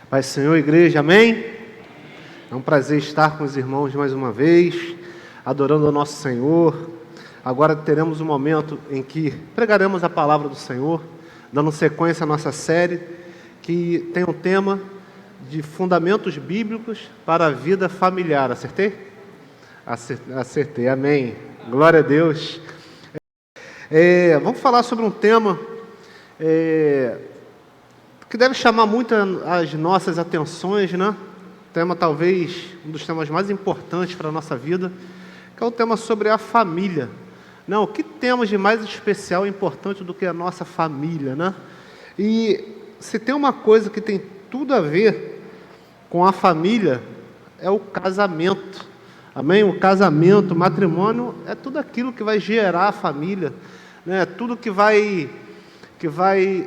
Pai, Senhor, igreja, amém? É um prazer estar com os irmãos mais uma vez, adorando ao nosso Senhor. Agora teremos um momento em que pregaremos a palavra do Senhor, dando sequência à nossa série, que tem um tema de fundamentos bíblicos para a vida familiar. Acertei? Acertei, amém. Glória a Deus. Vamos falar sobre um tema que deve chamar muito as nossas atenções, né? Tema talvez um dos temas mais importantes para a nossa vida, que é o tema sobre a família. Não, o que temos de mais especial e importante do que a nossa família, né? E se tem uma coisa que tem tudo a ver com a família, é o casamento. Amém? O casamento, o matrimônio, é tudo aquilo que vai gerar a família, né? Tudo que vai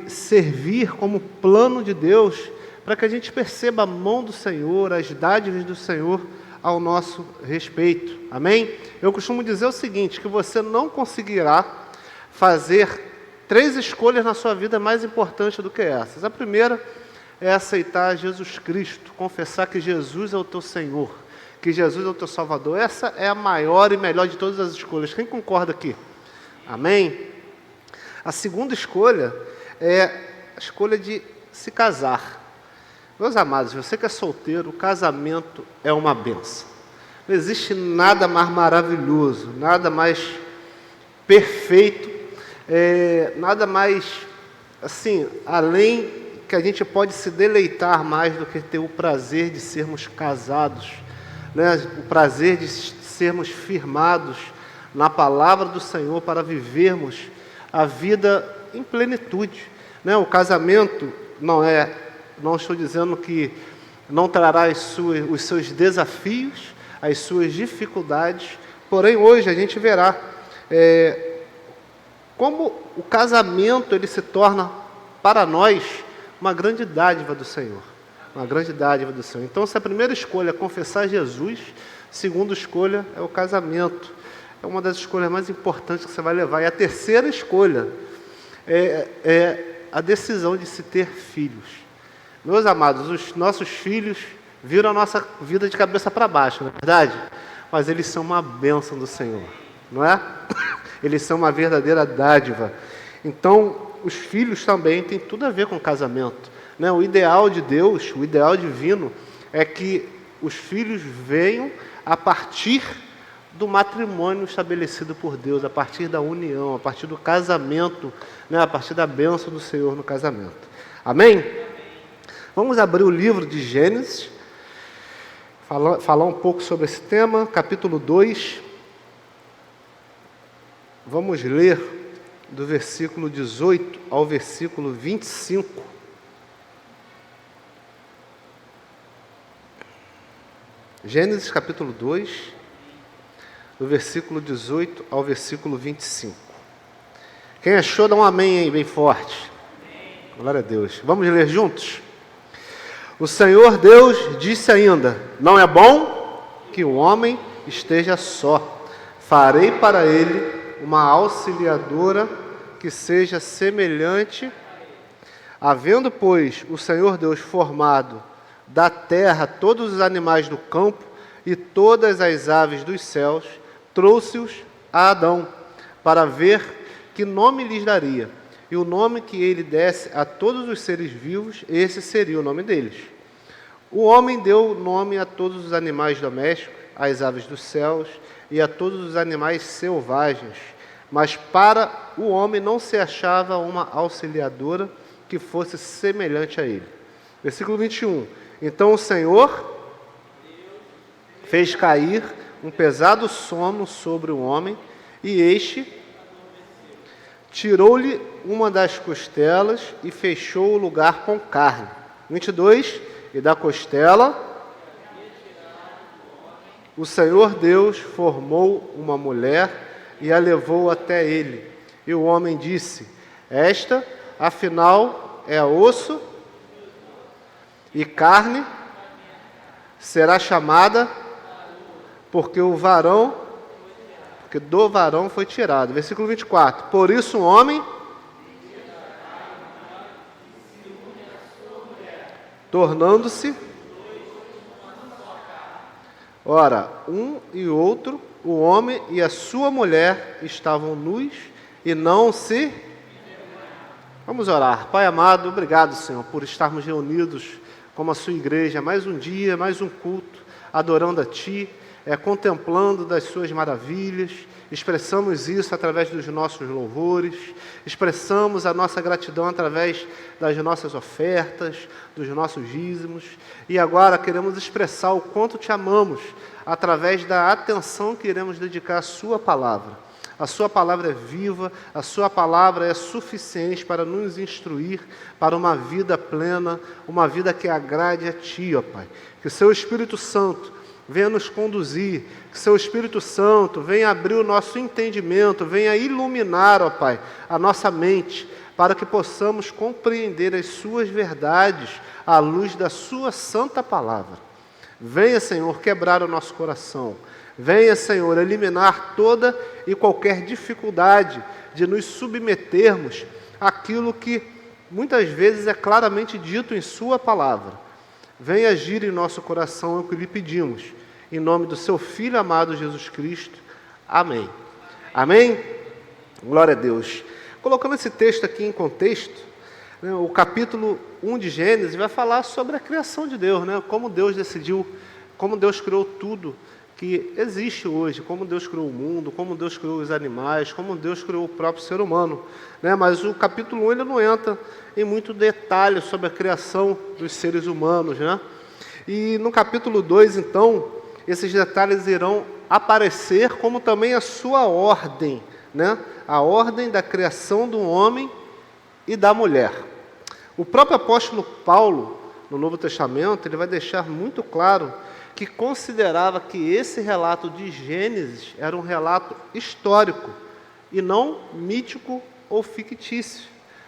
servir como plano de Deus para que a gente perceba a mão do Senhor, as dádivas do Senhor ao nosso respeito. Amém? Eu costumo dizer o seguinte, que você não conseguirá fazer 3 escolhas na sua vida mais importantes do que essas. A primeira é aceitar Jesus Cristo, confessar que Jesus é o teu Senhor, que Jesus é o teu Salvador. Essa é a maior e melhor de todas as escolhas. Quem concorda aqui? Amém? A segunda escolha é a escolha de se casar. Meus amados, você que é solteiro, o casamento é uma bênção. Não existe nada mais maravilhoso, nada mais perfeito, nada mais, assim, além que a gente pode se deleitar mais do que ter o prazer de sermos casados, né? O prazer de sermos firmados na palavra do Senhor para vivermos a vida em plenitude, né? O casamento não estou dizendo que não trará os seus desafios, as suas dificuldades, porém hoje a gente verá como o casamento ele se torna para nós uma grande dádiva do Senhor, uma grande dádiva do Senhor. Então, se a primeira escolha é confessar Jesus, a segunda escolha é o casamento. É uma das escolhas mais importantes que você vai levar. E a terceira escolha é a decisão de se ter filhos. Meus amados, os nossos filhos viram a nossa vida de cabeça para baixo, não é verdade? Mas eles são uma bênção do Senhor, não é? Eles são uma verdadeira dádiva. Então, os filhos também têm tudo a ver com o casamento, né? O ideal de Deus, o ideal divino, é que os filhos venham a partir do matrimônio estabelecido por Deus, a partir da união, a partir do casamento, né? A partir da bênção do Senhor no casamento. Amém? Vamos abrir o livro de Gênesis, falar um pouco sobre esse tema, capítulo 2. Vamos ler do versículo 18 ao versículo 25. Gênesis capítulo 2, do versículo 18 ao versículo 25. Quem achou, dá um amém aí, bem forte. Glória a Deus. Vamos ler juntos? O Senhor Deus disse ainda: não é bom que o homem esteja só. Farei para ele uma auxiliadora que seja semelhante. Havendo, pois, o Senhor Deus formado da terra todos os animais do campo e todas as aves dos céus, trouxe-os a Adão, para ver que nome lhes daria. E o nome que ele desse a todos os seres vivos, esse seria o nome deles. O homem deu nome a todos os animais domésticos, às aves dos céus e a todos os animais selvagens. Mas para o homem não se achava uma auxiliadora que fosse semelhante a ele. Versículo 21. Então o Senhor fez cair um pesado sono sobre o homem, e este tirou-lhe uma das costelas e fechou o lugar com carne. 22. E da costela o Senhor Deus formou uma mulher e a levou até ele. E o homem disse: esta, afinal, é osso e carne, será chamada porque do varão foi tirado. Versículo 24. Por isso o homem tornando-se. Ora, um e outro, o homem e a sua mulher, estavam nus e não se... Vamos orar. Pai amado, obrigado, Senhor, por estarmos reunidos como a sua igreja, mais um dia, mais um culto, adorando a Ti, contemplando das suas maravilhas. Expressamos isso através dos nossos louvores, expressamos a nossa gratidão através das nossas ofertas, dos nossos dízimos, e agora queremos expressar o quanto Te amamos através da atenção que iremos dedicar à Sua palavra. A Sua palavra é viva, a Sua palavra é suficiente para nos instruir para uma vida plena, uma vida que agrade a Ti, ó Pai. Que o Seu Espírito Santo venha nos conduzir, que Seu Espírito Santo venha abrir o nosso entendimento, venha iluminar, ó Pai, a nossa mente, para que possamos compreender as Suas verdades à luz da Sua santa palavra. Venha, Senhor, quebrar o nosso coração. Venha, Senhor, eliminar toda e qualquer dificuldade de nos submetermos àquilo que muitas vezes é claramente dito em Sua palavra. Venha agir em nosso coração, é o que lhe pedimos. Em nome do Seu Filho amado Jesus Cristo. Amém. Amém? Glória a Deus. Colocando esse texto aqui em contexto, né, o capítulo 1 de Gênesis vai falar sobre a criação de Deus, né, como Deus decidiu, como Deus criou tudo que existe hoje, como Deus criou o mundo, como Deus criou os animais, como Deus criou o próprio ser humano, né? Mas o capítulo 1 ele não entra em muito detalhe sobre a criação dos seres humanos, né? E no capítulo 2, então, esses detalhes irão aparecer, como também a sua ordem, né? A ordem da criação do homem e da mulher. O próprio apóstolo Paulo, no Novo Testamento, ele vai deixar muito claro que considerava que esse relato de Gênesis era um relato histórico e não mítico ou fictício.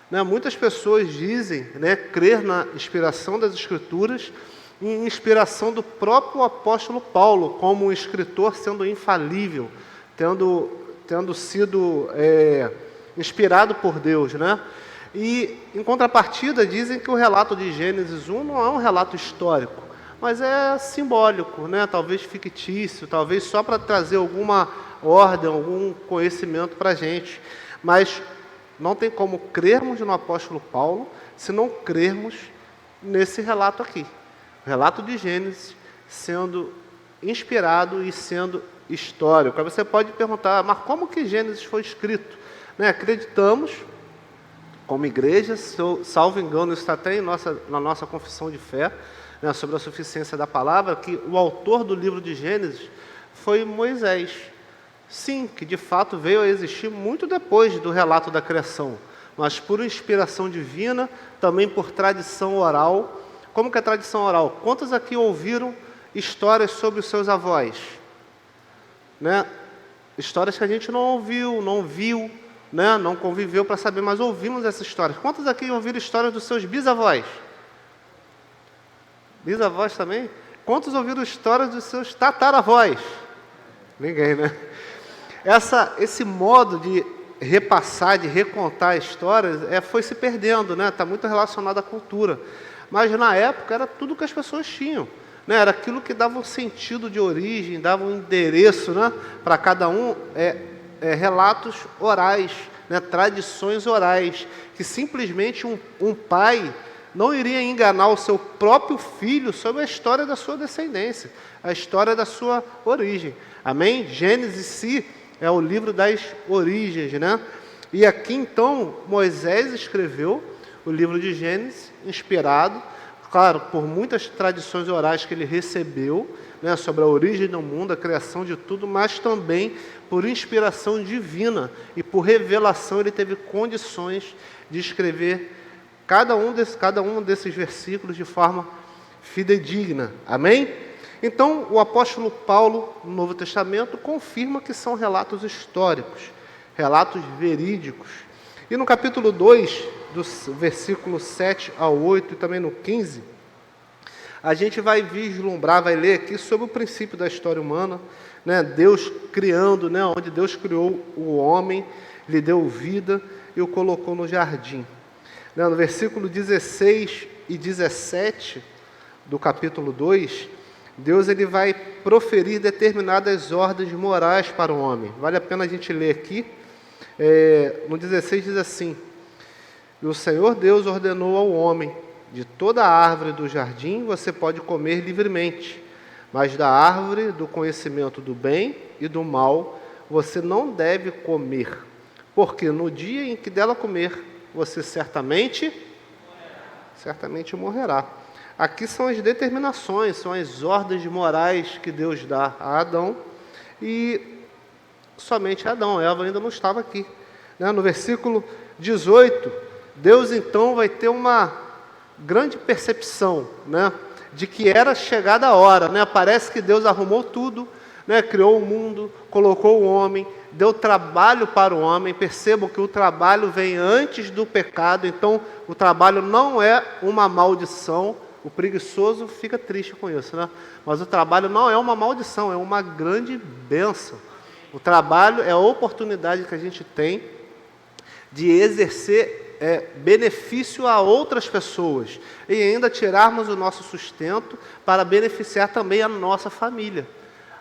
Né? Muitas pessoas dizem, né, crer na inspiração das Escrituras e inspiração do próprio apóstolo Paulo, como um escritor sendo infalível, tendo sido inspirado por Deus, né? E, em contrapartida, dizem que o relato de Gênesis 1 não é um relato histórico, mas é simbólico, né? Talvez fictício, talvez só para trazer alguma ordem, algum conhecimento para a gente. Mas não tem como crermos no apóstolo Paulo se não crermos nesse relato aqui. O relato de Gênesis sendo inspirado e sendo histórico. Aí você pode perguntar, mas como que Gênesis foi escrito? Né? Acreditamos, como igreja, salvo engano, isso está até na nossa confissão de fé, né, sobre a suficiência da palavra, que o autor do livro de Gênesis foi Moisés. Sim, que de fato veio a existir muito depois do relato da criação, mas por inspiração divina, também por tradição oral. Como que é tradição oral? Quantos aqui ouviram histórias sobre os seus avós? Né? Histórias que a gente não ouviu, não viu, né? Não conviveu para saber, mas ouvimos essas histórias. Quantos aqui ouviram histórias dos seus bisavós? Bisavós também? Quantos ouviram histórias dos seus tataravós? Ninguém, né? Esse modo de repassar, de recontar histórias, foi se perdendo, né? Está muito relacionado à cultura. Mas na época era tudo que as pessoas tinham, né? Era aquilo que dava um sentido de origem, dava um endereço, né? Para cada um, relatos orais, né? Tradições orais, que simplesmente um pai não iria enganar o seu próprio filho sobre a história da sua descendência, a história da sua origem. Amém? Gênesis sim é o livro das origens, né? E aqui então Moisés escreveu o livro de Gênesis, inspirado, claro, por muitas tradições orais que ele recebeu, né, sobre a origem do mundo, a criação de tudo, mas também por inspiração divina e por revelação ele teve condições de escrever cada um desses versículos de forma fidedigna. Amém? Então, o apóstolo Paulo, no Novo Testamento, confirma que são relatos históricos, relatos verídicos. E no capítulo 2, dos versículos 7 ao 8 e também no 15, a gente vai vislumbrar, vai ler aqui sobre o princípio da história humana, né? Deus criando, né? Onde Deus criou o homem, lhe deu vida e o colocou no jardim. No versículo 16 e 17, do capítulo 2, Deus ele vai proferir determinadas ordens morais para o homem. Vale a pena a gente ler aqui. No 16 diz assim: e o Senhor Deus ordenou ao homem: de toda a árvore do jardim você pode comer livremente, mas da árvore do conhecimento do bem e do mal você não deve comer, porque no dia em que dela comer, você certamente morrerá. Aqui são as determinações, são as ordens morais que Deus dá a Adão, e somente Adão. Eva ainda não estava aqui, né? No versículo 18, Deus então vai ter uma grande percepção, né, de que era chegada a hora, né? Parece que Deus arrumou tudo, né? Criou o mundo, colocou o homem, deu trabalho para o homem. Percebam que o trabalho vem antes do pecado, então o trabalho não é uma maldição. O preguiçoso fica triste com isso, né? Mas o trabalho não é uma maldição, é uma grande bênção. O trabalho é a oportunidade que a gente tem de exercer benefício a outras pessoas e ainda tirarmos o nosso sustento para beneficiar também a nossa família.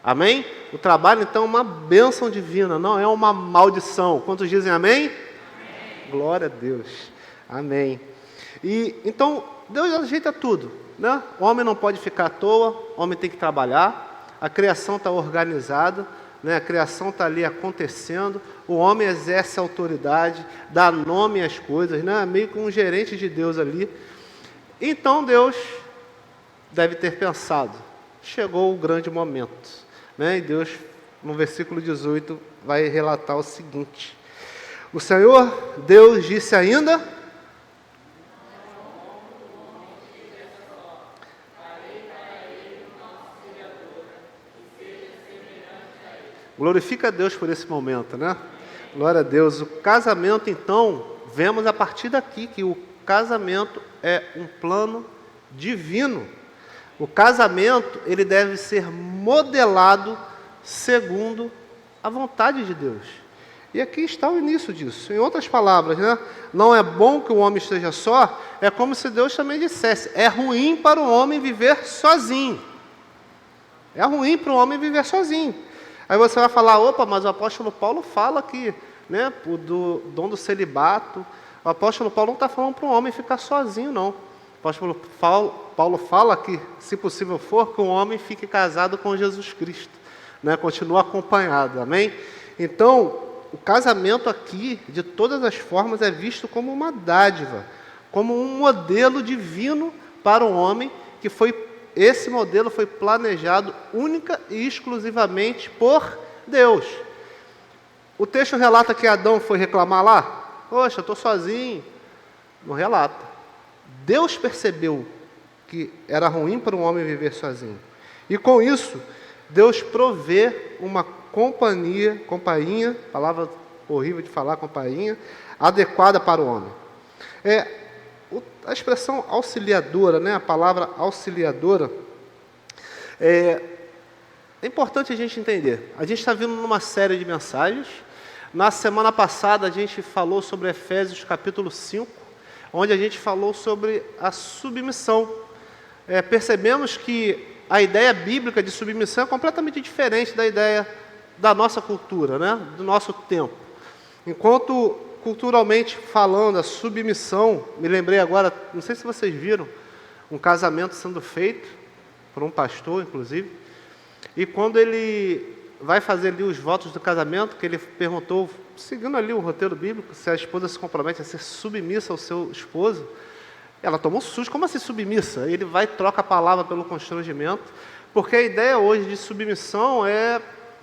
Amém? O trabalho, então, é uma bênção divina, não é uma maldição. Quantos dizem amém? Amém. Glória a Deus. Amém. E, então, Deus ajeita tudo, né? O homem não pode ficar à toa, o homem tem que trabalhar, a criação está organizada, né? A criação está ali acontecendo, o homem exerce autoridade, dá nome às coisas, né? Meio que um gerente de Deus ali. Então, Deus deve ter pensado, chegou o grande momento, né? E Deus, no versículo 18, vai relatar o seguinte: o Senhor Deus disse ainda: glorifica a Deus por esse momento, né? Glória a Deus. O casamento, então, vemos a partir daqui que o casamento é um plano divino. O casamento, ele deve ser modelado segundo a vontade de Deus. E aqui está o início disso. Em outras palavras, né? Não é bom que o homem esteja só, é como se Deus também dissesse: é ruim para o homem viver sozinho. É ruim para o homem viver sozinho. Aí você vai falar: opa, mas o apóstolo Paulo fala aqui, né, do dom do celibato. O apóstolo Paulo não está falando para um homem ficar sozinho, não. O apóstolo Paulo fala que, se possível for, que um homem fique casado com Jesus Cristo, né, continua acompanhado, amém? Então, o casamento aqui, de todas as formas, é visto como uma dádiva, como um modelo divino para o homem, que esse modelo foi planejado única e exclusivamente por Deus. O texto relata que Adão foi reclamar lá: poxa, eu estou sozinho. Não relata. Deus percebeu que era ruim para um homem viver sozinho. E com isso, Deus provê uma companhia, palavra horrível de falar, companhia, adequada para o homem. A expressão auxiliadora, né, a palavra auxiliadora, é importante a gente entender. A gente está vindo numa série de mensagens. Na semana passada a gente falou sobre Efésios capítulo 5, onde a gente falou sobre a submissão. Percebemos que a ideia bíblica de submissão é completamente diferente da ideia da nossa cultura, né, do nosso tempo. Enquanto culturalmente falando, a submissão, me lembrei agora, não sei se vocês viram, um casamento sendo feito por um pastor, inclusive, e quando ele vai fazer ali os votos do casamento, que ele perguntou, seguindo ali o roteiro bíblico, se a esposa se compromete a ser submissa ao seu esposo, ela tomou um susto: como assim submissa? Ele vai e troca a palavra pelo constrangimento, porque a ideia hoje de submissão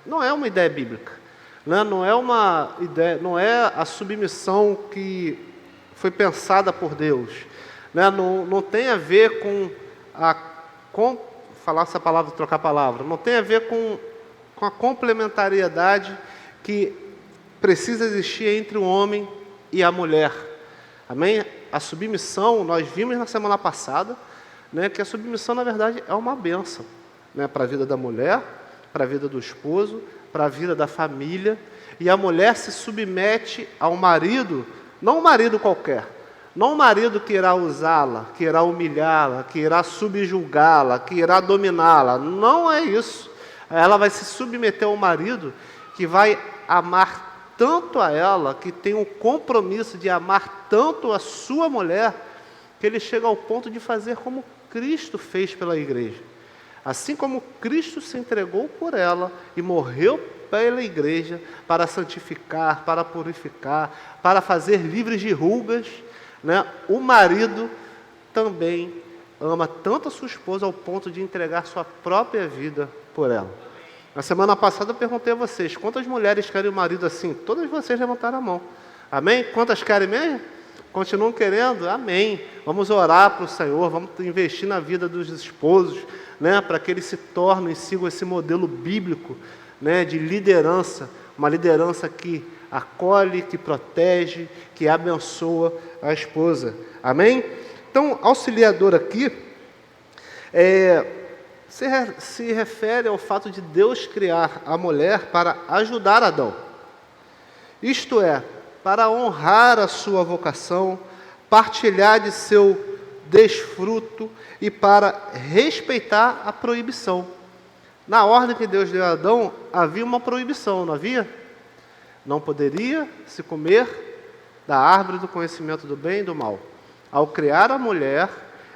não é uma ideia bíblica. Não é uma ideia, não é a submissão que foi pensada por Deus, né? Não tem a ver com falar essa palavra, trocar a palavra, não tem a ver com a complementariedade que precisa existir entre o homem e a mulher. Amém? A submissão, nós vimos na semana passada, né, que a submissão, na verdade, é uma bênção, né, para a vida da mulher, para a vida do esposo, para a vida da família. E a mulher se submete ao marido, não um marido qualquer, Não o marido que irá usá-la, que irá humilhá-la, que irá subjugá-la, que irá dominá-la. Não é isso. Ela vai se submeter ao marido que vai amar tanto a ela, que tem o compromisso de amar tanto a sua mulher, que ele chega ao ponto de fazer como Cristo fez pela igreja. Assim como Cristo se entregou por ela e morreu pela igreja para santificar, para purificar, para fazer livres de rugas, né? O marido também ama tanto a sua esposa ao ponto de entregar sua própria vida por ela. Na semana passada eu perguntei a vocês, quantas mulheres querem um marido assim? Todas vocês levantaram a mão. Amém? Quantas querem mesmo? Continuam querendo? Amém. Vamos orar para o Senhor, vamos investir na vida dos esposos, né? Para que eles se tornem e sigam esse modelo bíblico, né? De liderança, uma liderança que acolhe, que protege, que abençoa a esposa. Amém? Então, auxiliador aqui se refere ao fato de Deus criar a mulher para ajudar Adão. Isto é, para honrar a sua vocação, partilhar de seu desfruto e para respeitar a proibição. Na ordem que Deus deu a Adão, havia uma proibição, não havia? Não poderia se comer da árvore do conhecimento do bem e do mal. Ao criar a mulher,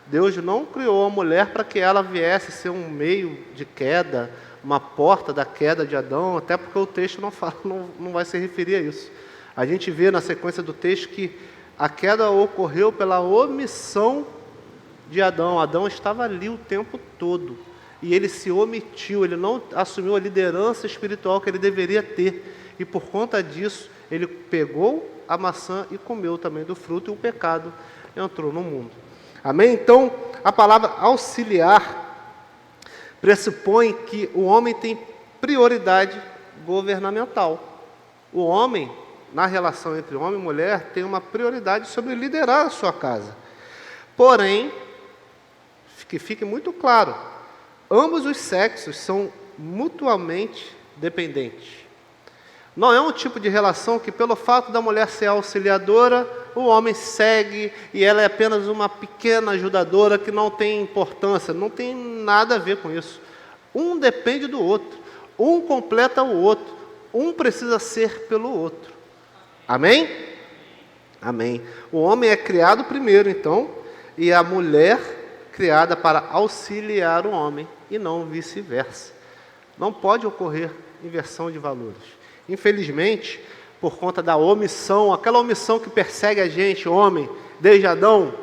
Deus não criou a mulher para que ela viesse ser um meio de queda, uma porta da queda de Adão, até porque o texto não vai se referir a isso. A gente vê na sequência do texto que a queda ocorreu pela omissão de Adão. Adão estava ali o tempo todo e ele se omitiu, ele não assumiu a liderança espiritual que ele deveria ter. E por conta disso, ele pegou a maçã e comeu também do fruto e o pecado entrou no mundo. Amém? Então, a palavra auxiliar pressupõe que o homem tem prioridade governamental. O homem, na relação entre homem e mulher, tem uma prioridade sobre liderar a sua casa. Porém, que fique muito claro, ambos os sexos são mutuamente dependentes. Não é um tipo de relação que, pelo fato da mulher ser auxiliadora, o homem segue e ela é apenas uma pequena ajudadora que não tem importância, não tem nada a ver com isso. Um depende do outro, um completa o outro, um precisa ser pelo outro. Amém? Amém. O homem é criado primeiro, então, e a mulher criada para auxiliar o homem, e não vice-versa. Não pode ocorrer inversão de valores. Infelizmente, por conta da omissão, aquela omissão que persegue a gente, homem, desde Adão,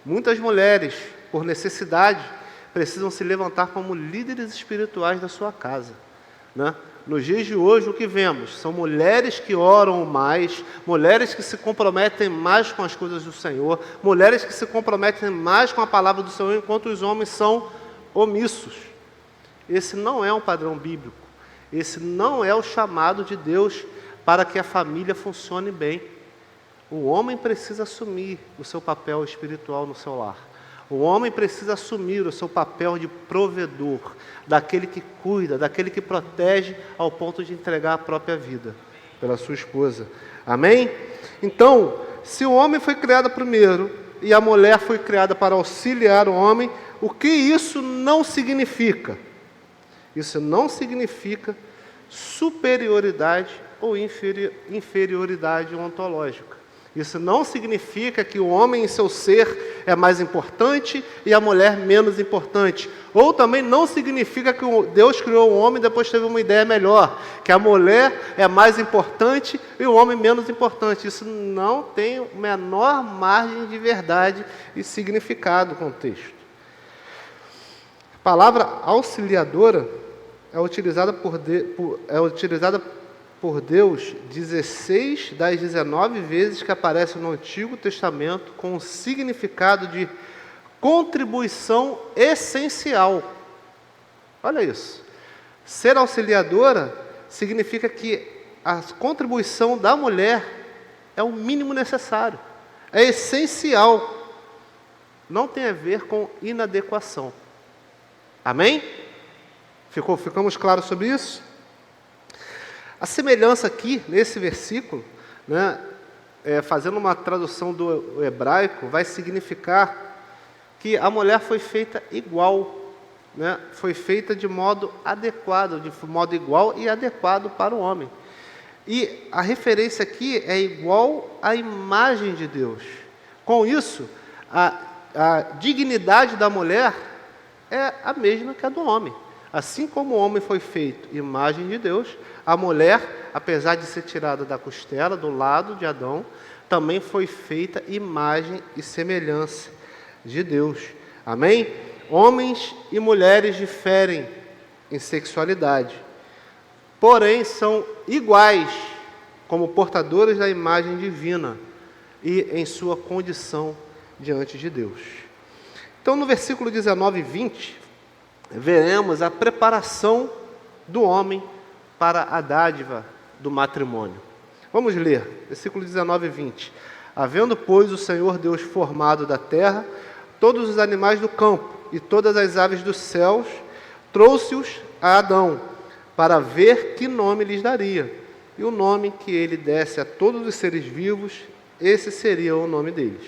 muitas mulheres, por necessidade, precisam se levantar como líderes espirituais da sua casa, né? Nos dias de hoje, o que vemos? São mulheres que oram mais, mulheres que se comprometem mais com as coisas do Senhor, mulheres que se comprometem mais com a palavra do Senhor, enquanto os homens são omissos. Esse não é um padrão bíblico. Esse não é o chamado de Deus para que a família funcione bem. O homem precisa assumir o seu papel espiritual no seu lar. O homem precisa assumir o seu papel de provedor, daquele que cuida, daquele que protege, ao ponto de entregar a própria vida pela sua esposa. Amém? Então, se o homem foi criado primeiro e a mulher foi criada para auxiliar o homem, o que isso não significa? Isso não significa superioridade ou inferioridade ontológica. Isso não significa que o homem em seu ser é mais importante e a mulher menos importante. Ou também não significa que Deus criou o homem e depois teve uma ideia melhor, que a mulher é mais importante e o homem menos importante. Isso não tem a menor margem de verdade e significado no contexto. A palavra auxiliadora é utilizada por Deus 16 das 19 vezes que aparece no Antigo Testamento com o significado de contribuição essencial. Olha isso. Ser auxiliadora significa que a contribuição da mulher é o mínimo necessário, é essencial. Não tem a ver com inadequação. Amém? Ficamos claros sobre isso? A semelhança aqui, nesse versículo, né, fazendo uma tradução do hebraico, vai significar que a mulher foi feita igual, né? Foi feita de modo adequado, de modo igual e adequado para o homem. E a referência aqui é igual à imagem de Deus. Com isso, a dignidade da mulher é a mesma que a do homem. Assim como o homem foi feito imagem de Deus, a mulher, apesar de ser tirada da costela, do lado de Adão, também foi feita imagem e semelhança de Deus. Amém? Homens e mulheres diferem em sexualidade, porém são iguais como portadores da imagem divina e em sua condição diante de Deus. Então, no versículo 19 e 20, veremos a preparação do homem para a dádiva do matrimônio. Vamos ler, versículo 19 e 20. Havendo, pois, o Senhor Deus formado da terra todos os animais do campo e todas as aves dos céus, trouxe-os a Adão, para ver que nome lhes daria. E o nome que ele desse a todos os seres vivos, esse seria o nome deles.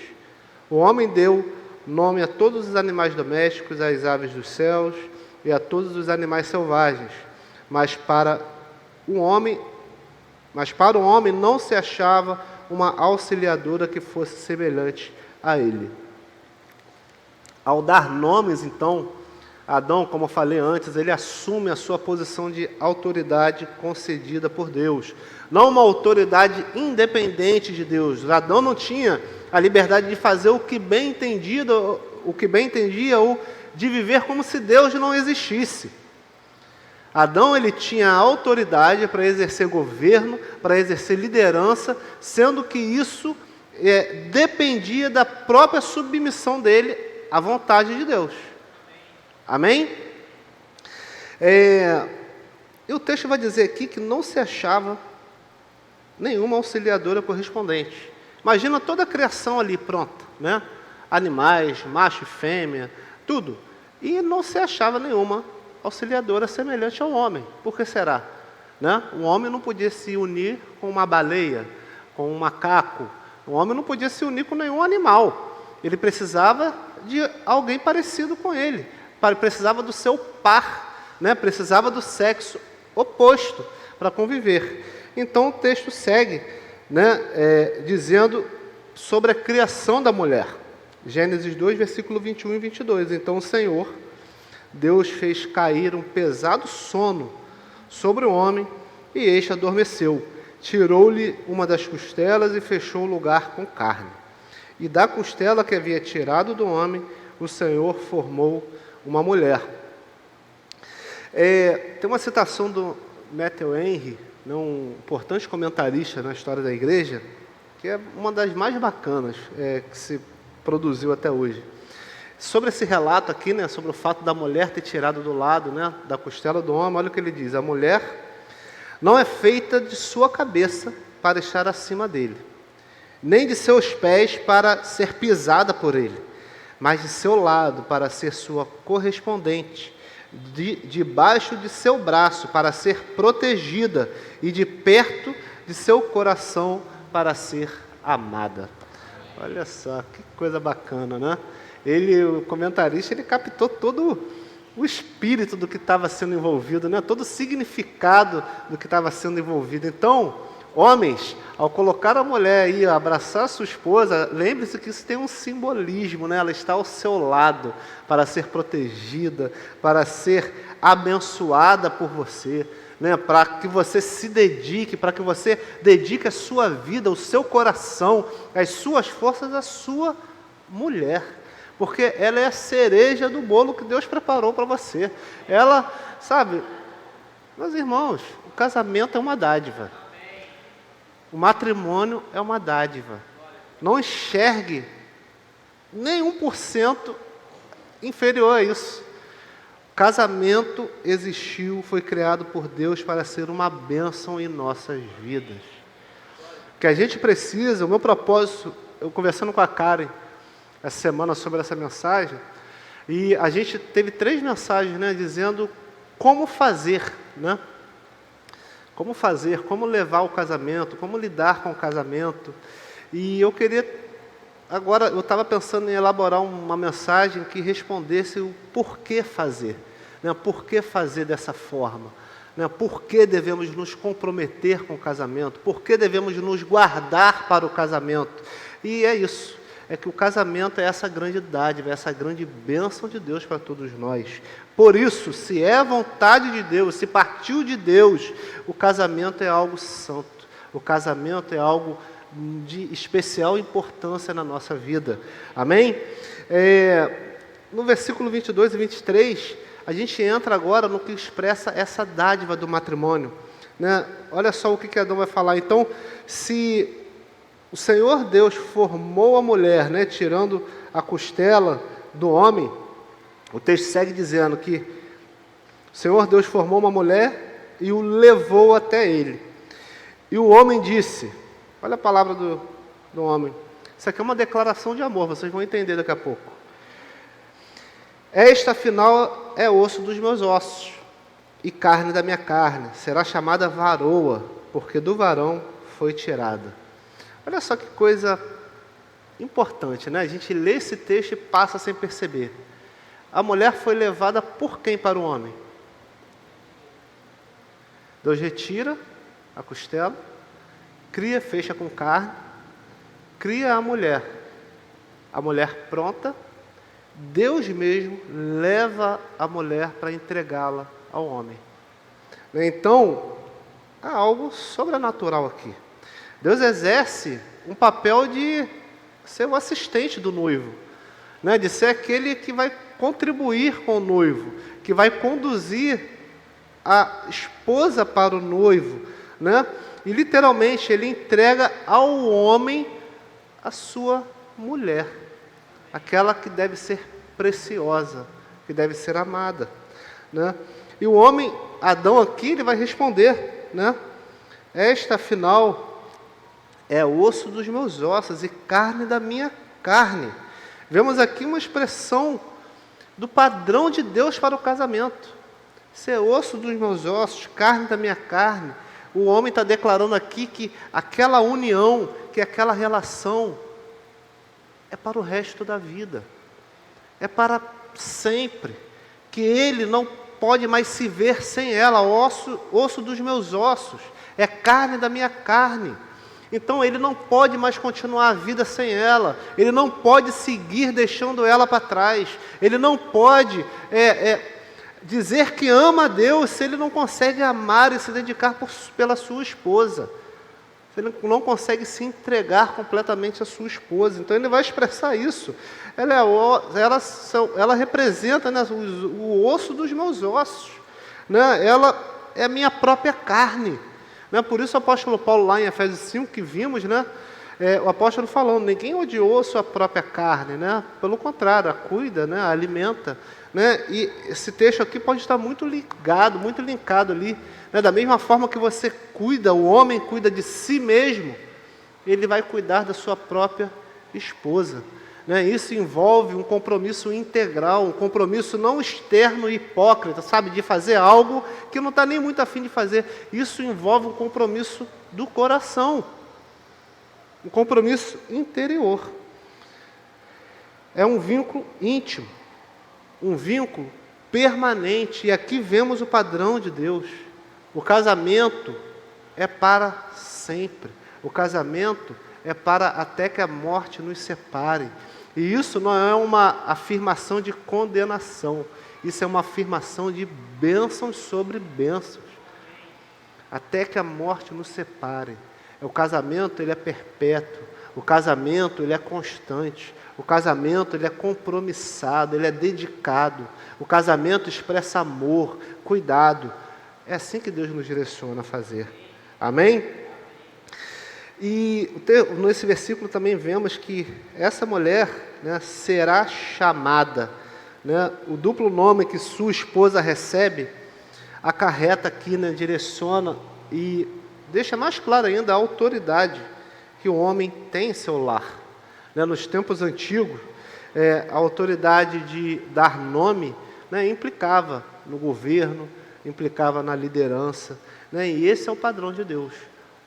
O homem deu nome a todos os animais domésticos, às aves dos céus e a todos os animais selvagens. Mas para o homem não se achava uma auxiliadora que fosse semelhante a ele. Ao dar nomes, então, Adão, como eu falei antes, ele assume a sua posição de autoridade concedida por Deus. Não uma autoridade independente de Deus. Adão não tinha a liberdade de fazer o que bem entendia ou de viver como se Deus não existisse. Adão, ele tinha autoridade para exercer governo, para exercer liderança, sendo que isso dependia da própria submissão dele à vontade de Deus. Amém? E o texto vai dizer aqui que não se achava nenhuma auxiliadora correspondente. Imagina toda a criação ali pronta, né? Animais, macho e fêmea, tudo. E não se achava nenhuma auxiliadora semelhante ao homem. Por que será? Né? O homem não podia se unir com uma baleia, com um macaco. O homem não podia se unir com nenhum animal. Ele precisava de alguém parecido com ele. Precisava do seu par, né? Precisava do sexo oposto para conviver. Então o texto segue, né? Dizendo sobre a criação da mulher. Gênesis 2, versículo 21 e 22. Então o Senhor, Deus, fez cair um pesado sono sobre o homem e este adormeceu. Tirou-lhe uma das costelas e fechou o lugar com carne. E da costela que havia tirado do homem, o Senhor formou uma mulher. Tem uma citação do Matthew Henry, né, um importante comentarista na história da igreja, que é uma das mais bacanas que se produziu até hoje. Sobre esse relato aqui, né, sobre o fato da mulher ter tirado do lado, né, da costela do homem, olha o que ele diz: a mulher não é feita de sua cabeça para estar acima dele, nem de seus pés para ser pisada por ele, mas de seu lado para ser sua correspondente, debaixo de seu braço para ser protegida e de perto de seu coração para ser amada. Olha só, que coisa bacana, né? O comentarista, ele captou todo o espírito do que estava sendo envolvido, né? Todo o significado do que estava sendo envolvido. Então, homens, ao colocar a mulher aí, abraçar a sua esposa, lembre-se que isso tem um simbolismo, né? Ela está ao seu lado para ser protegida, para ser abençoada por você, né? Para que você se dedique, para que você dedique a sua vida, o seu coração, as suas forças à sua mulher. Porque ela é a cereja do bolo que Deus preparou para você. Ela, sabe, meus irmãos, o casamento é uma dádiva. O matrimônio é uma dádiva. Não enxergue nem 1% inferior a isso. O casamento existiu, foi criado por Deus para ser uma bênção em nossas vidas. O que a gente precisa, o meu propósito, eu conversando com a Karen essa semana sobre essa mensagem, e a gente teve 3 mensagens, né, dizendo como fazer, né? Como fazer, como levar o casamento, como lidar com o casamento. E eu queria, agora, eu estava pensando em elaborar uma mensagem que respondesse o porquê fazer, né? Por que fazer dessa forma? Né? Por que devemos nos comprometer com o casamento? Por que devemos nos guardar para o casamento? E é isso, é que o casamento é essa grande dádiva, é essa grande bênção de Deus para todos nós. Por isso, se é vontade de Deus, se partiu de Deus, o casamento é algo santo, o casamento é algo de especial importância na nossa vida. Amém? No versículo 22 e 23, a gente entra agora no que expressa essa dádiva do matrimônio, né? Olha só o que Adão vai falar. Então, se o Senhor Deus formou a mulher, né, tirando a costela do homem, o texto segue dizendo que o Senhor Deus formou uma mulher e o levou até ele. E o homem disse, olha a palavra do homem, isso aqui é uma declaração de amor, vocês vão entender daqui a pouco. Esta, afinal, é osso dos meus ossos e carne da minha carne. Será chamada varoa, porque do varão foi tirada. Olha só que coisa importante, né? A gente lê esse texto e passa sem perceber. A mulher foi levada por quem para o homem? Deus retira a costela, cria, fecha com carne, cria a mulher pronta, Deus mesmo leva a mulher para entregá-la ao homem. Então, há algo sobrenatural aqui. Deus exerce um papel de ser o assistente do noivo, né? De ser aquele que vai contribuir com o noivo, que vai conduzir a esposa para o noivo, né? E literalmente ele entrega ao homem a sua mulher, aquela que deve ser preciosa, que deve ser amada, né? E o homem, Adão aqui, ele vai responder, né? Esta, afinal, é osso dos meus ossos e carne da minha carne. Vemos aqui uma expressão do padrão de Deus para o casamento. Isso é osso dos meus ossos, carne da minha carne. O homem está declarando aqui que aquela união, que aquela relação é para o resto da vida, é para sempre, que ele não pode mais se ver sem ela, osso dos meus ossos, é carne da minha carne. Então ele não pode mais continuar a vida sem ela, ele não pode seguir deixando ela para trás, ele não pode dizer que ama a Deus se ele não consegue amar e se dedicar pela sua esposa, se ele não consegue se entregar completamente à sua esposa. Então ele vai expressar isso. Ela representa, né, o osso dos meus ossos, né? Ela é a minha própria carne. Né? Por isso o apóstolo Paulo, lá em Efésios 5, que vimos, né, o apóstolo falando, ninguém odiou sua própria carne, né? Pelo contrário, a cuida, né, a alimenta. Né? E esse texto aqui pode estar muito ligado, muito linkado ali, né? Da mesma forma que você cuida, o homem cuida de si mesmo, ele vai cuidar da sua própria esposa. Né? Isso envolve um compromisso integral, um compromisso não externo e hipócrita, sabe, de fazer algo que não está nem muito afim de fazer. Isso envolve um compromisso do coração, um compromisso interior. É um vínculo íntimo, um vínculo permanente. E aqui vemos o padrão de Deus. O casamento é para sempre. O casamento é para até que a morte nos separe. E isso não é uma afirmação de condenação. Isso é uma afirmação de bênçãos sobre bênçãos. Até que a morte nos separe. O casamento, ele é perpétuo. O casamento, ele é constante. O casamento, ele é compromissado, ele é dedicado. O casamento expressa amor, cuidado. É assim que Deus nos direciona a fazer. Amém? E nesse versículo também vemos que essa mulher, né, será chamada. Né, o duplo nome que sua esposa recebe, acarreta aqui, né, direciona e deixa mais claro ainda a autoridade que o homem tem em seu lar. Né, nos tempos antigos, a autoridade de dar nome, né, implicava no governo, implicava na liderança. Né, e esse é o padrão de Deus.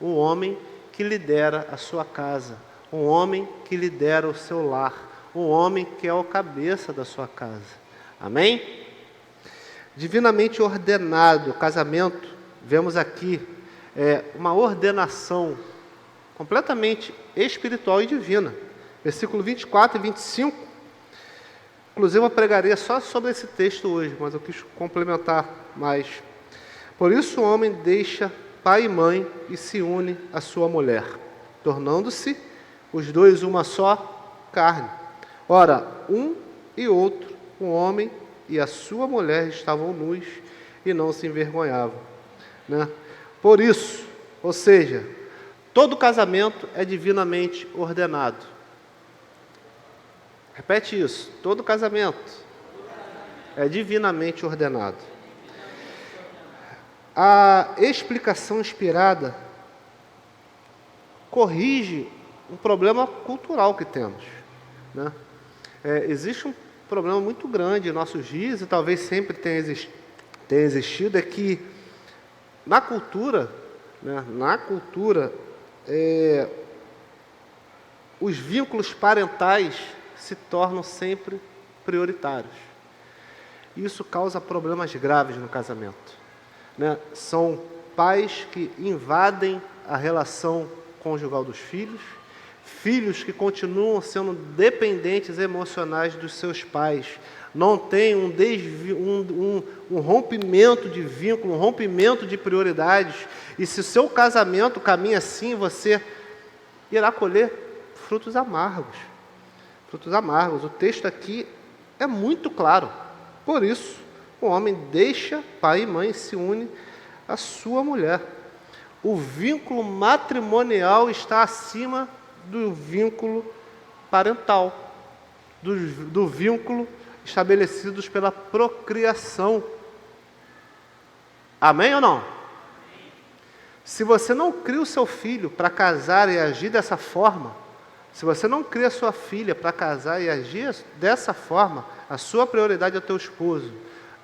O homem que lidera a sua casa, um homem que lidera o seu lar, um homem que é o cabeça da sua casa. Amém? Divinamente ordenado, o casamento, vemos aqui uma ordenação completamente espiritual e divina. Versículo 24 e 25. Inclusive eu pregaria só sobre esse texto hoje, mas eu quis complementar mais. Por isso o homem deixa pai e mãe e se une à sua mulher, tornando-se os dois uma só carne. Ora, um e outro, o homem e a sua mulher estavam nus e não se envergonhavam, né? Por isso, ou seja, todo casamento é divinamente ordenado. Repete isso, todo casamento é divinamente ordenado. A explicação inspirada corrige um problema cultural que temos, né? Existe um problema muito grande em nossos dias, e talvez sempre tenha existido, é que na cultura, né, os vínculos parentais se tornam sempre prioritários. Isso causa problemas graves no casamento, né? São pais que invadem a relação conjugal dos filhos, filhos que continuam sendo dependentes emocionais dos seus pais, não tem um rompimento de vínculo, um rompimento de prioridades, e se o seu casamento caminha assim, você irá colher frutos amargos. Frutos amargos. O texto aqui é muito claro. Por isso, o homem deixa pai e mãe e se une à sua mulher. O vínculo matrimonial está acima do vínculo parental, do vínculo estabelecidos pela procriação. Amém ou não? Se você não cria o seu filho para casar e agir dessa forma, se você não cria a sua filha para casar e agir dessa forma, a sua prioridade é o teu esposo,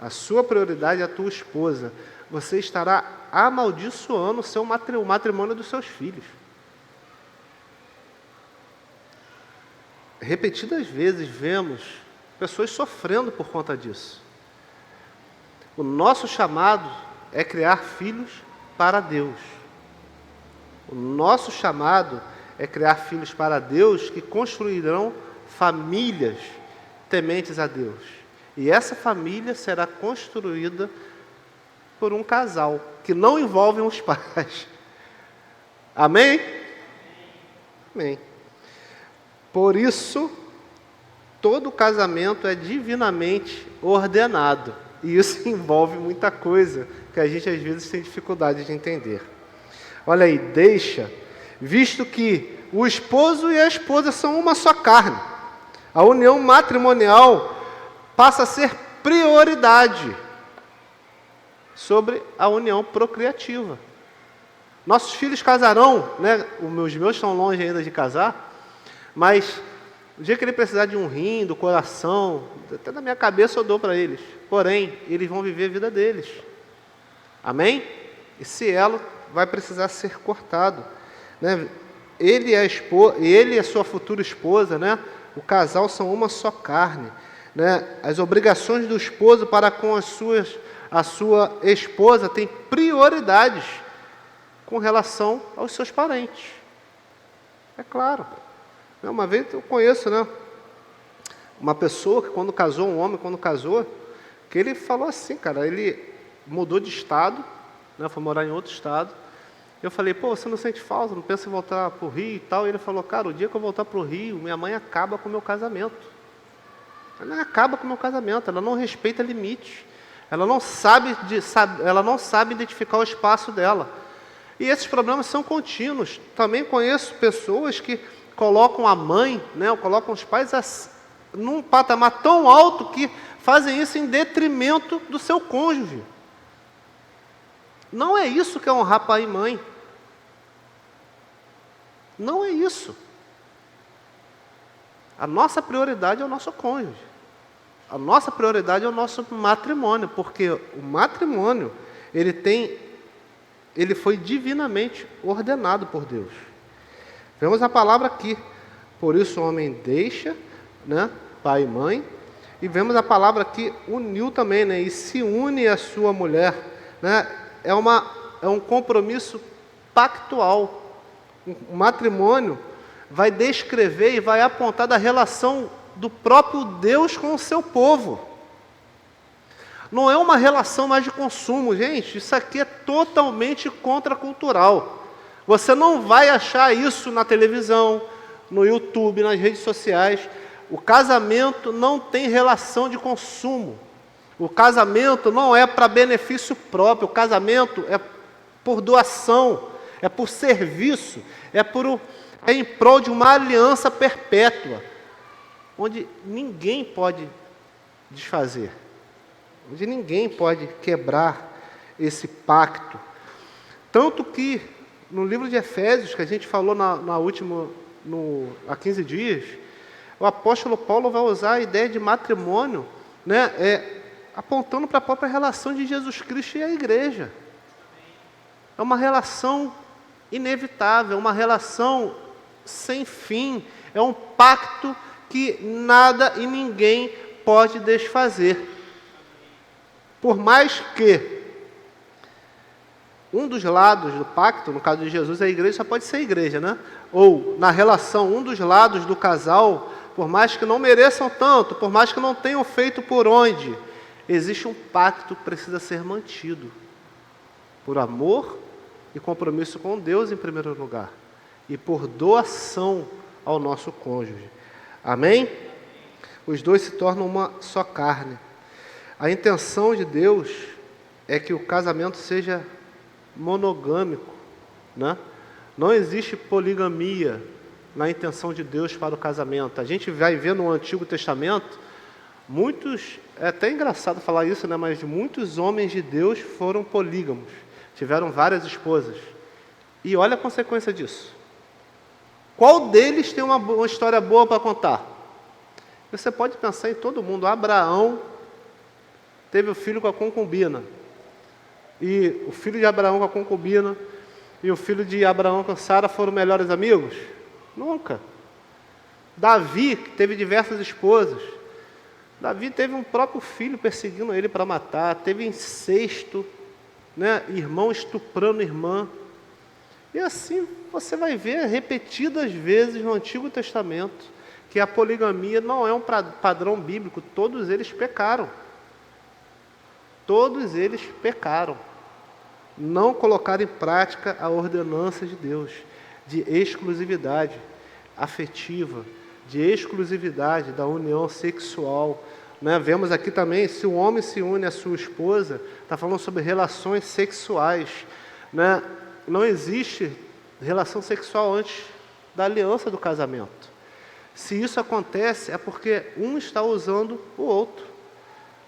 a sua prioridade é a tua esposa, você estará amaldiçoando o matrimônio dos seus filhos. Repetidas vezes vemos pessoas sofrendo por conta disso. O nosso chamado é criar filhos para Deus. O nosso chamado é criar filhos para Deus que construirão famílias tementes a Deus. E essa família será construída por um casal que não envolve os pais. Amém? Amém. Por isso, todo casamento é divinamente ordenado. E isso envolve muita coisa que a gente às vezes tem dificuldade de entender. Olha aí, deixa, visto que o esposo e a esposa são uma só carne. A união matrimonial passa a ser prioridade sobre a união procriativa. Nossos filhos casarão, né? Os meus estão longe ainda de casar, mas o dia que ele precisar de um rim, do coração, até da minha cabeça eu dou para eles. Porém, eles vão viver a vida deles. Amém? Esse elo vai precisar ser cortado, né? Ele e a sua futura esposa, né? O casal são uma só carne, né? As obrigações do esposo para com a sua esposa têm prioridades com relação aos seus parentes. É claro. Uma vez eu conheço, né, uma pessoa que um homem quando casou, que ele falou assim, cara, ele mudou de estado, né, foi morar em outro estado. Eu falei, pô, você não sente falta, não pensa em voltar para o Rio e tal? E ele falou, cara, o dia que eu voltar para o Rio, minha mãe acaba com o meu casamento. Ela acaba com o meu casamento, ela não respeita limites, ela não sabe identificar o espaço dela. E esses problemas são contínuos. Também conheço pessoas que colocam a mãe, né, colocam os pais num patamar tão alto que fazem isso em detrimento do seu cônjuge. Não é isso que é honrar pai e mãe. Não é isso. A nossa prioridade é o nosso cônjuge. A nossa prioridade é o nosso matrimônio, porque o matrimônio, ele foi divinamente ordenado por Deus. Vemos a palavra aqui, Por isso o homem deixa, né, pai e mãe. E vemos a palavra aqui, uniu também, né, e se une à sua mulher. Né, é um compromisso pactual. O matrimônio vai descrever e vai apontar da relação do próprio Deus com o seu povo. Não é uma relação mais de consumo, gente. Isso aqui é totalmente contracultural. Você não vai achar isso na televisão, no YouTube, nas redes sociais. O casamento não tem relação de consumo. O casamento não é para benefício próprio. O casamento é por doação, é por serviço, é em prol de uma aliança perpétua, onde ninguém pode desfazer, onde ninguém pode quebrar esse pacto. Tanto que no livro de Efésios, que a gente falou há 15 dias, o apóstolo Paulo vai usar a ideia de matrimônio, né, apontando para a própria relação de Jesus Cristo e a igreja. É uma relação inevitável, uma relação sem fim, é um pacto que nada e ninguém pode desfazer. Por mais que um dos lados do pacto, no caso de Jesus, a igreja só pode ser a igreja, né? Ou, na relação, um dos lados do casal, por mais que não mereçam tanto, por mais que não tenham feito por onde, existe um pacto que precisa ser mantido, por amor e compromisso com Deus em primeiro lugar, e por doação ao nosso cônjuge. Amém? Os dois se tornam uma só carne. A intenção de Deus é que o casamento seja monogâmico, né? Não existe poligamia na intenção de Deus para o casamento. A gente vai ver no Antigo Testamento, é até engraçado falar isso, né? Mas muitos homens de Deus foram polígamos, tiveram várias esposas. E olha a consequência disso. Qual deles tem uma história boa para contar? Você pode pensar em todo mundo. Abraão teve o filho com a concubina. E o filho de Abraão com a concubina e o filho de Abraão com Sara foram melhores amigos? Nunca. Davi, que teve diversas esposas. Davi teve um próprio filho perseguindo ele para matar. Teve incesto, né? Irmão estuprando irmã. E assim você vai ver repetidas vezes no Antigo Testamento que a poligamia não é um padrão bíblico. Todos eles pecaram. Todos eles pecaram. Não colocaram em prática a ordenança de Deus, de exclusividade afetiva, de exclusividade da união sexual. Né? Vemos aqui também, se o homem se une à sua esposa, está falando sobre relações sexuais. Né? Não existe relação sexual antes da aliança do casamento. Se isso acontece, é porque um está usando o outro.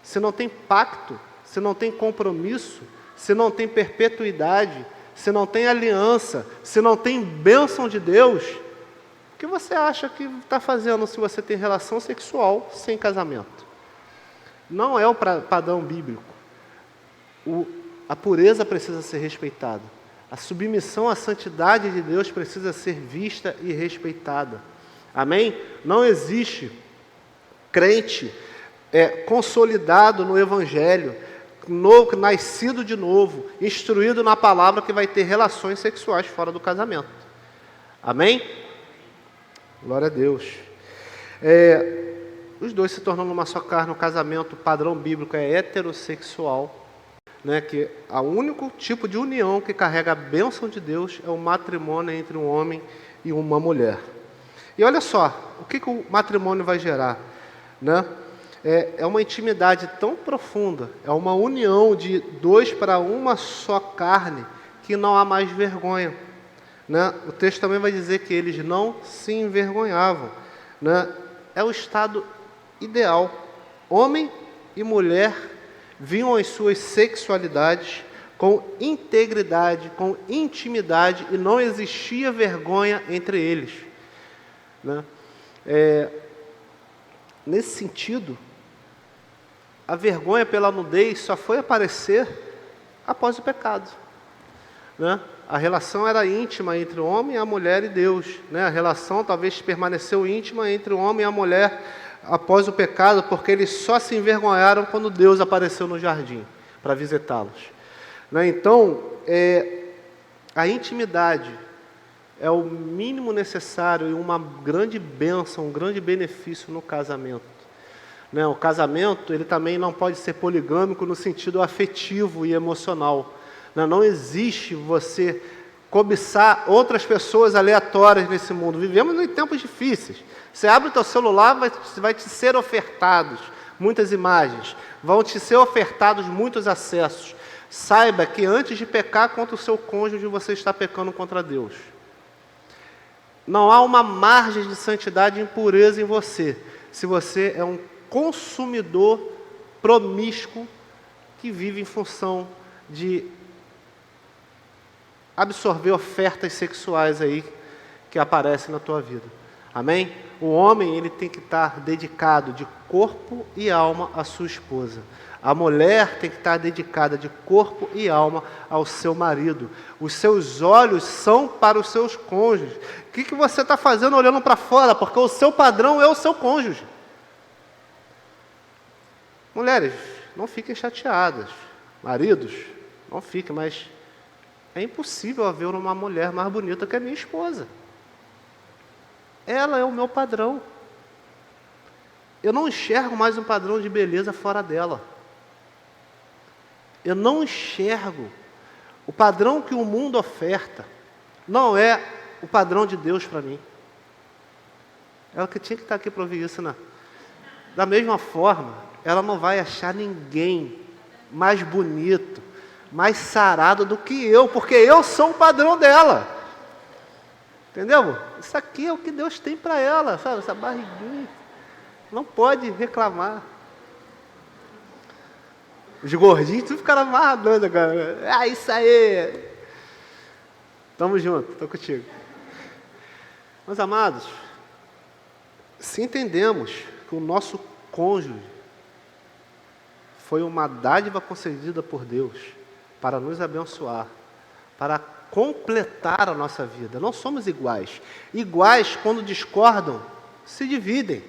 Se não tem pacto, se não tem compromisso, se não tem perpetuidade, se não tem aliança, se não tem bênção de Deus, o que você acha que está fazendo se você tem relação sexual sem casamento? Não é o padrão bíblico. A pureza precisa ser respeitada. A submissão à santidade de Deus precisa ser vista e respeitada. Amém? Não existe crente consolidado no Evangelho, nascido de novo, instruído na palavra, que vai ter relações sexuais fora do casamento. Amém? Glória a Deus. Os dois se tornando uma só carne. O casamento, o padrão bíblico é heterossexual, né? Que o único tipo de união que carrega a bênção de Deus é o matrimônio entre um homem e uma mulher. E olha só, o que o matrimônio vai gerar, né? É uma intimidade tão profunda, é uma união de dois para uma só carne, que não há mais vergonha. Né? O texto também vai dizer que eles não se envergonhavam. Né? É o estado ideal. Homem e mulher viam as suas sexualidades com integridade, com intimidade, e não existia vergonha entre eles. Né? Nesse sentido, a vergonha pela nudez só foi aparecer após o pecado. né? A relação era íntima entre o homem, a mulher e Deus, né? A relação talvez permaneceu íntima entre o homem e a mulher após o pecado, porque eles só se envergonharam quando Deus apareceu no jardim para visitá-los, né? Então, a intimidade é o mínimo necessário e uma grande bênção, um grande benefício no casamento, né? O casamento, ele também não pode ser poligâmico no sentido afetivo e emocional. Não existe você cobiçar outras pessoas aleatórias nesse mundo. Vivemos em tempos difíceis. Você abre o teu celular, vai te ser ofertados muitas imagens, vão te ser ofertados muitos acessos. Saiba que antes de pecar contra o seu cônjuge, você está pecando contra Deus. Não há uma margem de santidade e impureza em você, se você é um consumidor promíscuo que vive em função de absorver ofertas sexuais aí que aparecem na tua vida. Amém? O homem, ele tem que estar dedicado de corpo e alma à sua esposa. A mulher tem que estar dedicada de corpo e alma ao seu marido. Os seus olhos são para os seus cônjuges. O que você está fazendo olhando para fora? Porque o seu padrão é o seu cônjuge. Mulheres, não fiquem chateadas. Maridos, não fiquem, mas é impossível haver uma mulher mais bonita que a minha esposa. Ela é o meu padrão. Eu não enxergo mais um padrão de beleza fora dela. Eu não enxergo. O padrão que o mundo oferta não é o padrão de Deus para mim. Ela que tinha que estar aqui para ouvir isso, né? Da mesma forma, ela não vai achar ninguém mais bonito, mais sarado do que eu, porque eu sou o padrão dela. Entendeu? Isso aqui é o que Deus tem para ela, sabe? Essa barriguinha. Não pode reclamar. Os gordinhos tudo ficaram amarradões agora. Ah, isso aí. Tamo junto, tô contigo. Meus amados, se entendemos que o nosso cônjuge foi uma dádiva concedida por Deus para nos abençoar, para completar a nossa vida. Não somos iguais. Iguais, quando discordam, se dividem.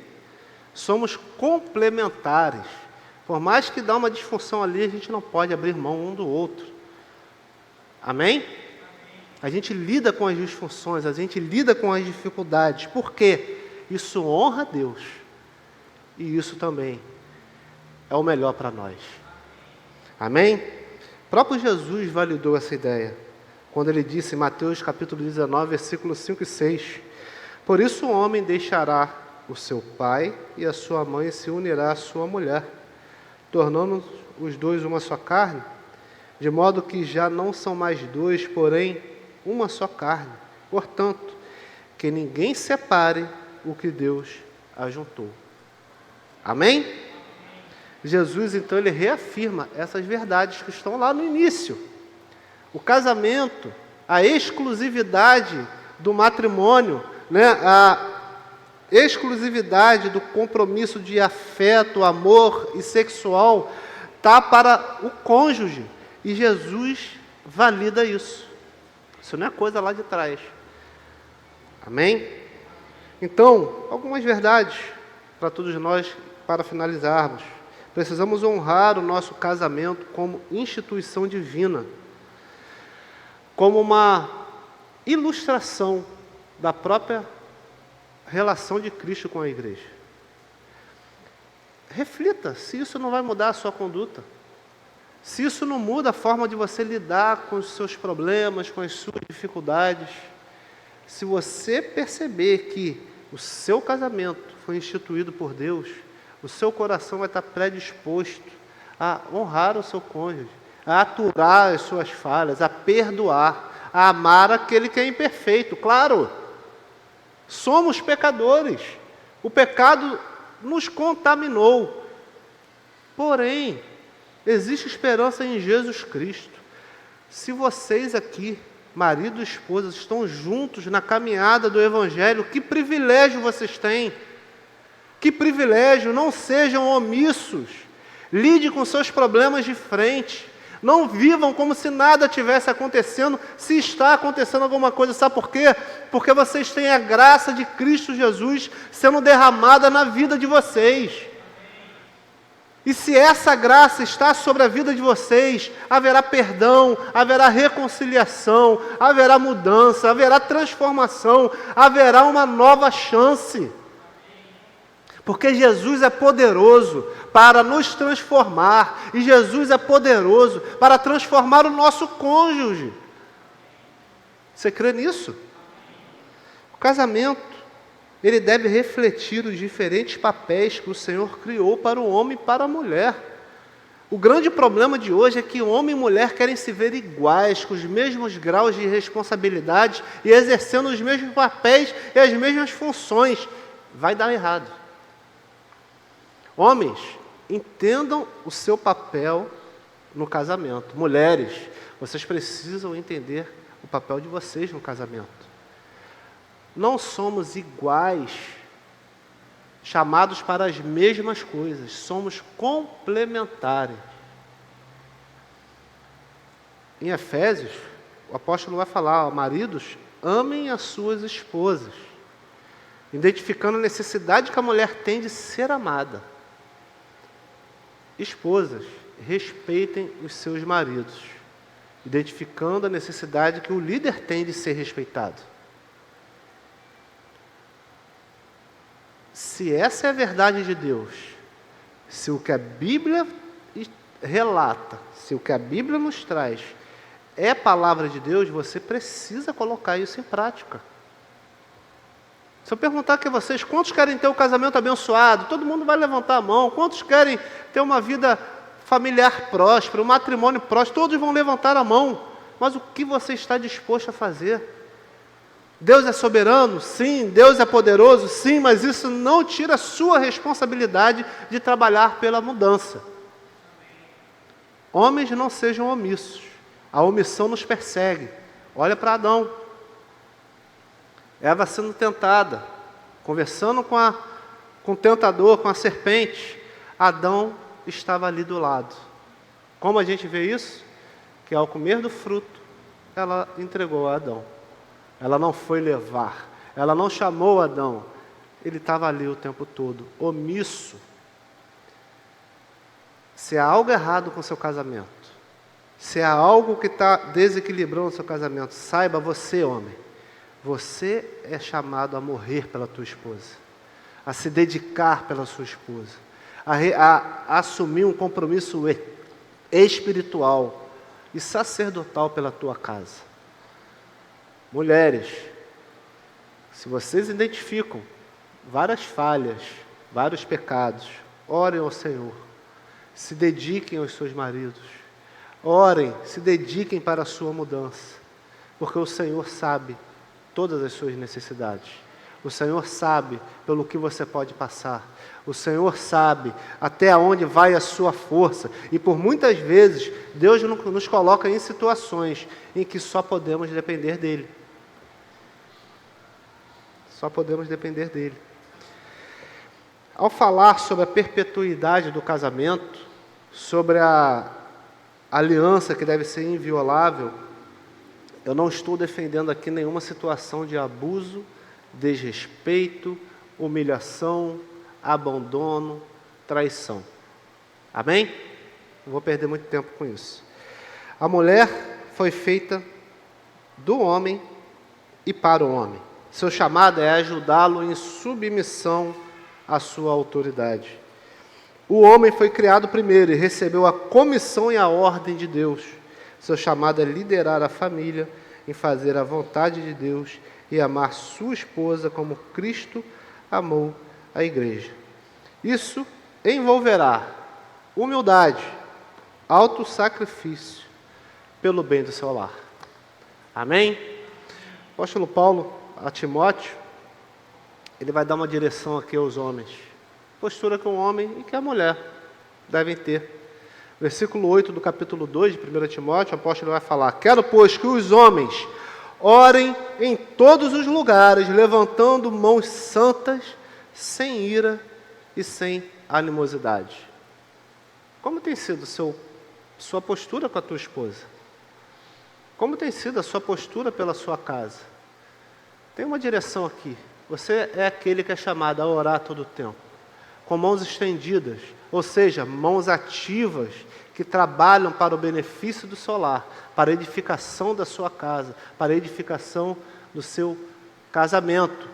Somos complementares. Por mais que dá uma disfunção ali, a gente não pode abrir mão um do outro. Amém? A gente lida com as disfunções, a gente lida com as dificuldades. Por quê? Isso honra a Deus. E isso também é o melhor para nós. Amém? O próprio Jesus validou essa ideia, quando ele disse em Mateus capítulo 19, versículos 5 e 6, por isso o homem deixará o seu pai e a sua mãe e se unirá à sua mulher, tornando os dois uma só carne, de modo que já não são mais dois, porém uma só carne. Portanto, que ninguém separe o que Deus ajuntou. Amém? Jesus, então, ele reafirma essas verdades que estão lá no início. O casamento, a exclusividade do matrimônio, né? A exclusividade do compromisso de afeto, amor e sexual está para o cônjuge. E Jesus valida isso. Isso não é coisa lá de trás. Amém? Então, algumas verdades para todos nós, para finalizarmos. Precisamos honrar o nosso casamento como instituição divina, como uma ilustração da própria relação de Cristo com a igreja. Reflita se isso não vai mudar a sua conduta, se isso não muda a forma de você lidar com os seus problemas, com as suas dificuldades. Se você perceber que o seu casamento foi instituído por Deus, o seu coração vai estar predisposto a honrar o seu cônjuge, a aturar as suas falhas, a perdoar, a amar aquele que é imperfeito. Claro, somos pecadores, o pecado nos contaminou, porém, existe esperança em Jesus Cristo. Se vocês aqui, marido e esposa, estão juntos na caminhada do Evangelho, que privilégio vocês têm! Que privilégio! Não sejam omissos. Lide com seus problemas de frente. Não vivam como se nada tivesse acontecendo, se está acontecendo alguma coisa. Sabe por quê? Porque vocês têm a graça de Cristo Jesus sendo derramada na vida de vocês. E se essa graça está sobre a vida de vocês, haverá perdão, haverá reconciliação, haverá mudança, haverá transformação, haverá uma nova chance. Porque Jesus é poderoso para nos transformar, e Jesus é poderoso para transformar o nosso cônjuge. Você crê nisso? O casamento, ele deve refletir os diferentes papéis que o Senhor criou para o homem e para a mulher. O grande problema de hoje é que homem e mulher querem se ver iguais, com os mesmos graus de responsabilidade e exercendo os mesmos papéis e as mesmas funções. Vai dar errado. Homens, entendam o seu papel no casamento. Mulheres, vocês precisam entender o papel de vocês no casamento. Não somos iguais, chamados para as mesmas coisas, somos complementares. Em Efésios, o apóstolo vai falar, maridos, amem as suas esposas, identificando a necessidade que a mulher tem de ser amada. Esposas, respeitem os seus maridos, identificando a necessidade que o líder tem de ser respeitado. Se essa é a verdade de Deus, se o que a Bíblia relata, se o que a Bíblia nos traz é palavra de Deus, você precisa colocar isso em prática. Se eu perguntar aqui a vocês, quantos querem ter um casamento abençoado? Todo mundo vai levantar a mão. Quantos querem ter uma vida familiar próspera, um matrimônio próspero? Todos vão levantar a mão. Mas o que você está disposto a fazer? Deus é soberano? Sim. Deus é poderoso? Sim. Mas isso não tira a sua responsabilidade de trabalhar pela mudança. Homens, não sejam omissos. A omissão nos persegue. Olha para Adão. Eva sendo tentada, conversando com o tentador, com a serpente. Adão estava ali do lado. Como a gente vê isso? Que ao comer do fruto, ela entregou a Adão. Ela não foi levar, ela não chamou Adão. Ele estava ali o tempo todo, omisso. Se há algo errado com o seu casamento, se há algo que está desequilibrando o seu casamento, saiba você, homem, você é chamado a morrer pela tua esposa, a se dedicar pela sua esposa, a assumir um compromisso espiritual e sacerdotal pela tua casa. Mulheres, se vocês identificam várias falhas, vários pecados, orem ao Senhor, se dediquem aos seus maridos, orem, se dediquem para a sua mudança, porque o Senhor sabe todas as suas necessidades. O Senhor sabe pelo que você pode passar. O Senhor sabe até onde vai a sua força. E por muitas vezes, Deus nos coloca em situações em que só podemos depender dEle. Só podemos depender dEle. Ao falar sobre a perpetuidade do casamento, sobre a aliança que deve ser inviolável, eu não estou defendendo aqui nenhuma situação de abuso, desrespeito, humilhação, abandono, traição. Amém? Não vou perder muito tempo com isso. A mulher foi feita do homem e para o homem. Seu chamado é ajudá-lo em submissão à sua autoridade. O homem foi criado primeiro e recebeu a comissão e a ordem de Deus. Seu chamado é liderar a família, em fazer a vontade de Deus e amar sua esposa como Cristo amou a igreja. Isso envolverá humildade, autossacrifício pelo bem do seu lar. Amém? O apóstolo Paulo a Timóteo, ele vai dar uma direção aqui aos homens. Postura que o homem e que a mulher devem ter. Versículo 8 do capítulo 2 de 1 Timóteo, o apóstolo vai falar: quero, pois, que os homens orem em todos os lugares, levantando mãos santas, sem ira e sem animosidade. Como tem sido o seu sua postura com a tua esposa? Como tem sido a sua postura pela sua casa? Tem uma direção aqui. Você é aquele que é chamado a orar todo o tempo, com mãos estendidas, ou seja, mãos ativas, que trabalham para o benefício do seu lar, para a edificação da sua casa, para a edificação do seu casamento.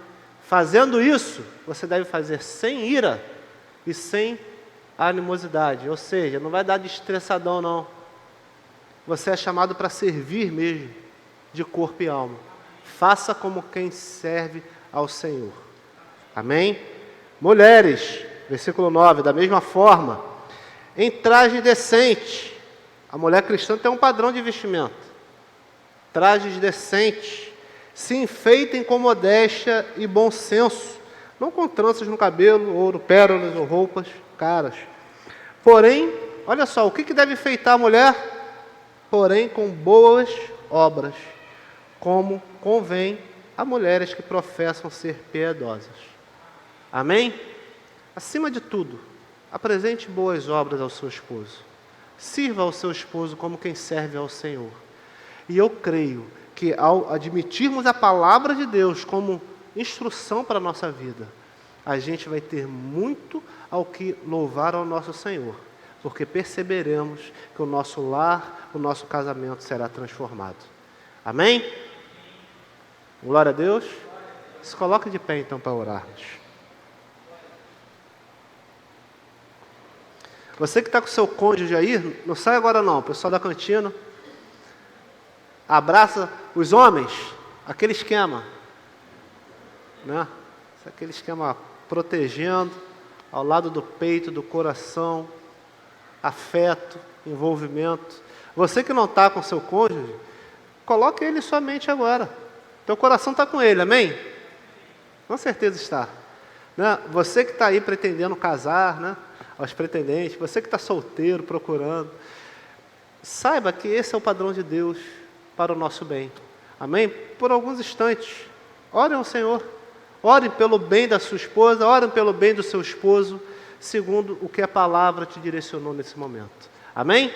Fazendo isso, você deve fazer sem ira e sem animosidade, ou seja, não vai dar de estressadão não. Você é chamado para servir mesmo, de corpo e alma. Faça como quem serve ao Senhor. Amém? Mulheres, versículo 9, da mesma forma, em traje decente. A mulher cristã tem um padrão de vestimento. Trajes decentes, se enfeitem com modéstia e bom senso, não com tranças no cabelo, ouro, pérolas ou roupas caras. Porém, olha só, o que deve enfeitar a mulher? Porém, com boas obras, como convém a mulheres que professam ser piedosas. Amém? Acima de tudo, apresente boas obras ao seu esposo. Sirva ao seu esposo como quem serve ao Senhor. E eu creio que ao admitirmos a palavra de Deus como instrução para a nossa vida, a gente vai ter muito ao que louvar ao nosso Senhor, porque perceberemos que o nosso lar, o nosso casamento será transformado. Amém? Glória a Deus. Se coloque de pé então para orarmos. Você que está com o seu cônjuge aí, não sai agora não, pessoal da cantina. Abraça os homens, aquele esquema, né? Aquele esquema protegendo, ao lado do peito, do coração, afeto, envolvimento. Você que não está com seu cônjuge, coloque ele em sua mente agora. Teu coração está com ele, amém? Com certeza está. Né? Você que está aí pretendendo casar, né? Aos pretendentes, você que está solteiro, procurando, saiba que esse é o padrão de Deus para o nosso bem. Amém? Por alguns instantes, orem ao Senhor. Orem pelo bem da sua esposa, orem pelo bem do seu esposo, segundo o que a palavra te direcionou nesse momento. Amém?